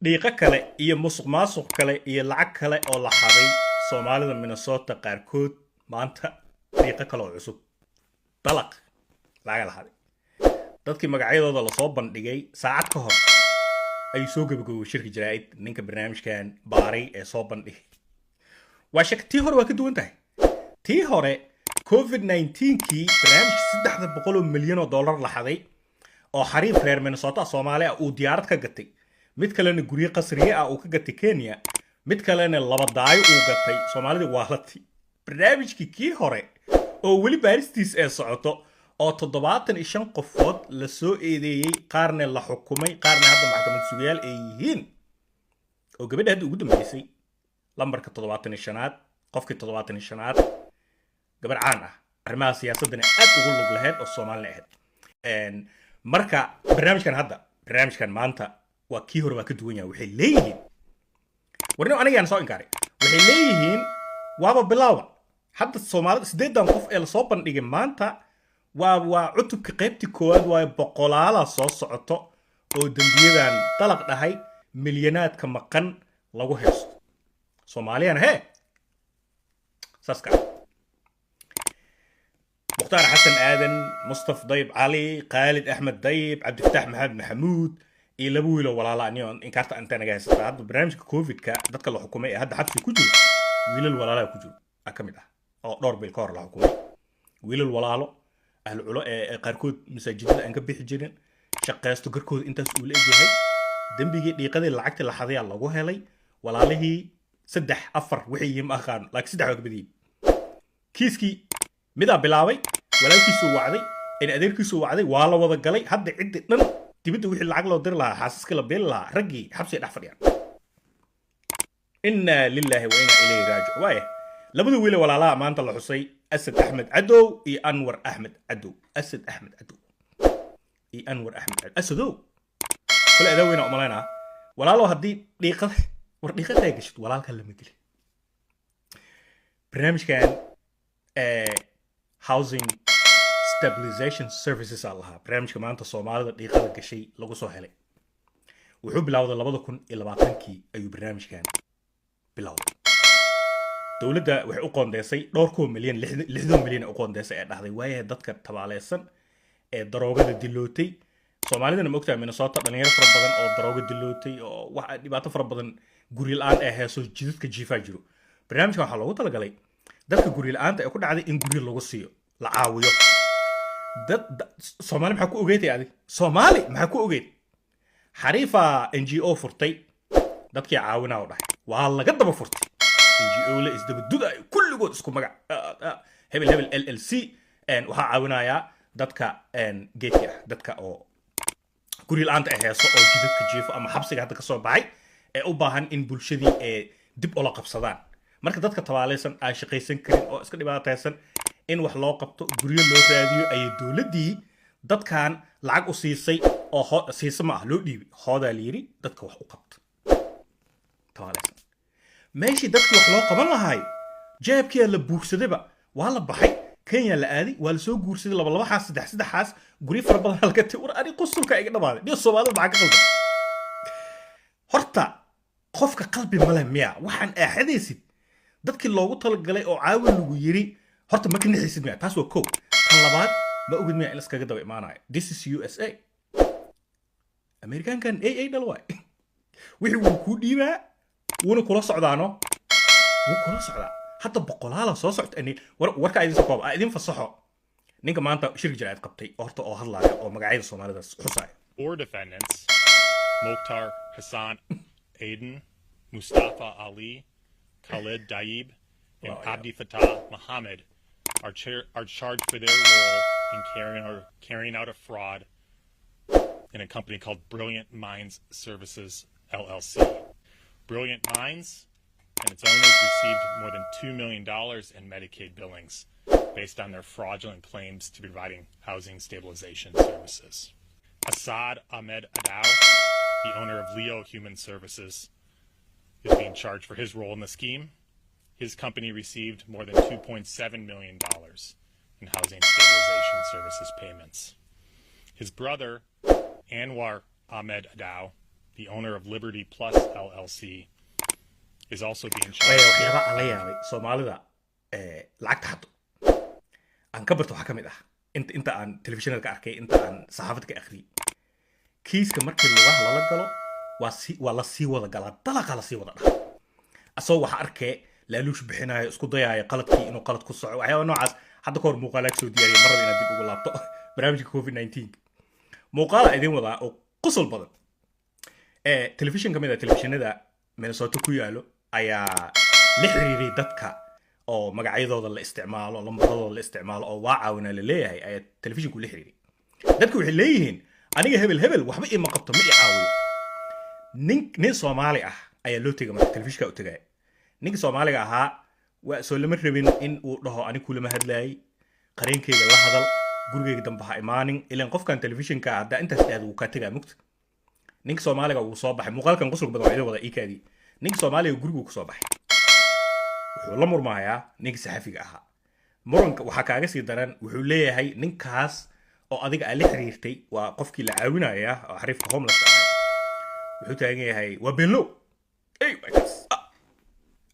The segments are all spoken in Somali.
dhiiqo kale iyo musuq maasuq kale iyo lacag kale oo la xaday soomaalida minnesota qaarkood maanta dhiiqo kale oo cusub balaq laga la xaday dadkii magacyadooda lasoo bandhigay saacad ka hor ayuu soo gabagaboway shirka jaraa'id ninka barnaamijkan baaray ee soo bandhigay waa shak tii hore waa ka duwan tahay tii hore covid 19kii barnaamijka 300 milyan oo dollar la xaday oo xariif reer minnesota soomaali ah uu diyaarad ka gatay mid kalena guryo qasriye ah uu ka gatay kenya mid kalena laba daayo uu gatay soomaalida waa lati barnaamijkii kii hore oo weli baaristiis ee socoto oo 75 qofood la soo eedeeyay qaarna la xukumay qaarna hadda maxkamad sugayaal ay yihiin oo gabadha hadda ugu dambeysay lambarka 75aad qofkii 75aad gabar caan ah arrimaha siyaasadana aad ugu lug lahayd oo Soomaali ahayd marka barnaamijkan maanta waa kii hore waa ka duwan yahay waxay leeyihiin warno aniga soo inkaaray waxay leeyihiin waaba bilaawa hadda Soomaalida 8 qof ee la soo bandhigay maanta waa cutubka qaybtii koowaad waa boqolaala soo socoto oo dambiyadan dalaq dhahay milyanaadka maqan lagu haysto Soomaaliyana saska مختار حسن آدن مصطفى ضيب علي خالد أحمد ضيب عبد الفتاح محمد محمود يلبوا له ولا لا نيون إن كارت أنت أنا جالس هذا برنامج كوفيد كدتك الحكومية هذا حد في كجول ويل ولا لا كجول أكمل أو دور بالكار الحكومية ويل ولا لا أهل علا قاركود مسجدين أنك بيحجرين شقاس تقركود أنت سؤال إجهاي دم بيجي يقدر العقد اللحظية الله جوه لي ولا له سدح أفر وحيم أخان لك سدح وقبدي كيسكي مدا بلاوي walaalkiisu wacday in adeerkiisu wacday waa la wada galay hadda cid dhan dibadda wixii lacag loo dir lahaa xaasaska la beel lahaa ragii xabsi dhex fadhiyaan inna lillahi wa inna ilayhi raaji'un waaye labada wiil walaalaha maanta la xusay asad axmed cadow iyo anwar axmed cadow asad axmed cadow iyo anwar axmed cadow asadow kula adaweyna umalayna walaalo hadii dhiiqada gashid walaalka lama gelin barnaamijkan housing stabilization services allaha barnaamijka maanta Soomaalida dhiiqada gashay lagu soo helay wuxuu bilowday 2020kii ayuu barnaamijkan bilowday dawladda waxay u qoondeysay dhowr milyan 60 milyan u qoondeysay ee dhahday waayahay dadka tabaaleysan ee daroogada dilootay Soomaalidana ma ogtahay Minnesota dhalinyaro fara badan oo darooga dilootay oo wax dhibaato fara badan guri la'aan ee heeso jidadka jiifaa jiro barnaamijka waxa loogu talagalay dadka guri la'aanta ay ku dhacday in guri lagu siiyo la caawiyo dad Soomaali maxaa ku ogeeyay adiga Soomaali maxaa ku ogeeyay xariifa NGO furtay dadkii caawinaa u dhahay waa laga daba furtay NGO la isdaba duday kulligood isku magac hebel LLC waxa caawinaya dadka geedka dadka oo guri la'aanta ay heeso oo jidadka jiifo ama xabsiga hadda ka soo baxay ee u baahan in bulshadii ee dib ula qabsadaan marka dadka tabaaleysan ay shaqaysan karin oo iska dhibaataysan in wax loo qabto guriyo loo raadiyo ay dawladii dadkan lacag u siisay oo siisma ah loo dhiibay hooda liiri dadka wax u qabto tabaaleysan meeshii dadka wax loo qaban lahaay jeebkii la buursadayba waa la baxay Kenya la aadi waa la soo guursaday laba xaas saddex xaas guri fara badan halka tii war ari qusulka iga dhamaaday dhig Soomaalida maxaa ka qaldan horta qofka qalbi male miya waxaan aaxadaysid dadkii loogu talagalay oo caawin lagu yiri horta ma kana xiisid miya taas waa koob tan labaad ma ogid miya in la iskaga daba imaanayo this is USA American AA dalway wixii uu ku dhiibaa wuuna kula socdaano wuu kula socdaa hatta boqolaala soo socda in warka ay soo koob idin fasaxo ninka maanta shirka jaraa'id qabtay horta oo hadlaaya oo magacyada Soomaalida xusay or defendants Mokhtar Hassan Aden Mustafa Ali Khalid Daib and Abdi Fattah Mohammed are charged for their role in carrying out a fraud in a company called Brilliant Minds Services LLC. Brilliant Minds and its owners received more than $2 million in Medicaid billings based on their fraudulent claims to be providing housing stabilization services. Assad Ahmed Adaw, the owner of Leo Human Services, is being charged for his role in the scheme. His company received more than $2.7 million in housing stabilization services payments. His brother, Anwar Ahmed Adaw, the owner of Liberty Plus LLC, is also being charged. waxyaaba aan la yaabay soomaalida lacagta haddo aan ka barto waxaa ka mid ah inta aan telefishinada ka arkay inta aan saxaafad ka akhriyay kiiska markii lugaha lala galo waa la sii wada galaa dalaqa la sii wada dhaha asagoo waxa arkee laaluush bixinayo isku dayayo qaladkii inuu qalad ku soco waxyaaba noocaas hadda ka hor muuqaalaa soo diyaariyay marraba inaad dib ugu laabto barnaamijka covid-19 muuqaala idin wadaa oo qosol badan telefishin ka mid ah telefishinada Minnesota ku yaalo ayaa la xiriiray dadka oo magacyadooda la isticmaalo lambaradooda la isticmaalo oo waa caawina la leeyahay ayaa telefishinku la xiriiray dadku waxay leeyihiin aniga hebel waxba ima qabto ma i caawiyo nin Soomaali ah ayaa loo tegay marka telefishinka u tagay ninka Soomaaliga ahaa waa soo lama rabin in uu dhaho aniga kulama hadlaayay qareenkayga la hadal gurigayga dambe ha imaanin ilaan qofkan telefishinka hadda intaas aad uu ka tagaa mugta ninka Soomaaliga uu soo baxay muuqaalkan qosol badan waa idin wada iikaadi ninka Soomaaliga gurigu ku soo baxay wuxuu la murmaayaa ninka saxafiga ahaa muranka waxa kaaga sii daran wuxuu leeyahay ninkaas oo adiga la xiriirtay waa qofkii la caawinaya oo xariifka homeless ah wuxuu taagan yahay waa beenlow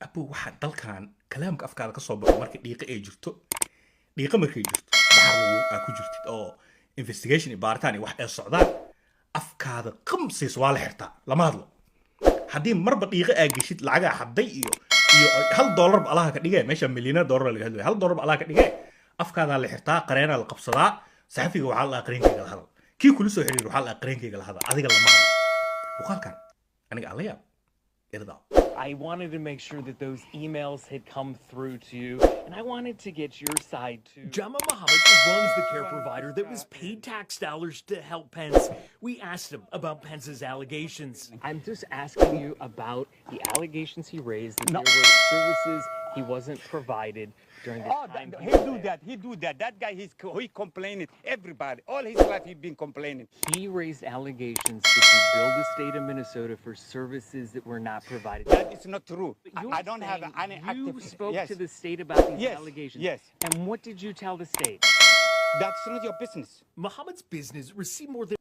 abu waxa dalkan kalaamka afkaada ka soo baxo markii dhiiqa markay jirto baxar lagu ku jirtid oo investigation baaritaan wax ay socdaan afkaada qamsiis waa la xirtaa lama hadlo haddii marba dhiiqa aa geshid lacagaa xadday iyo $1 ba allaha ka dhigay meesha milyan $1 laga hadlay $1 ba allaha ka dhigay afkaada la xirtaa qareena la qabsadaa saxafiga waxa la qareenkayga la hadal kii kula soo xiriir waxa la qareenkayga la hadal adiga lama hadlo muuqaalkan aniga alla yaab irdaa I wanted to make sure that those emails had come through to you, and I wanted to get your side too. Jama Mohammed runs the care provider that was paid tax dollars to help Pence. We asked him about Pence's allegations. I'm just asking you about the allegations he raised that there were services he wasn't provided during the time. He do that. That guy, he complaining. Everybody, all his life, he's been complaining. He raised allegations that you billed the state of Minnesota for services that were not provided. That is not true. I don't have any active. You spoke yes. to the state about these Yes. allegations. Yes. And what did you tell the state? That's not your business. Mohammed's business received more than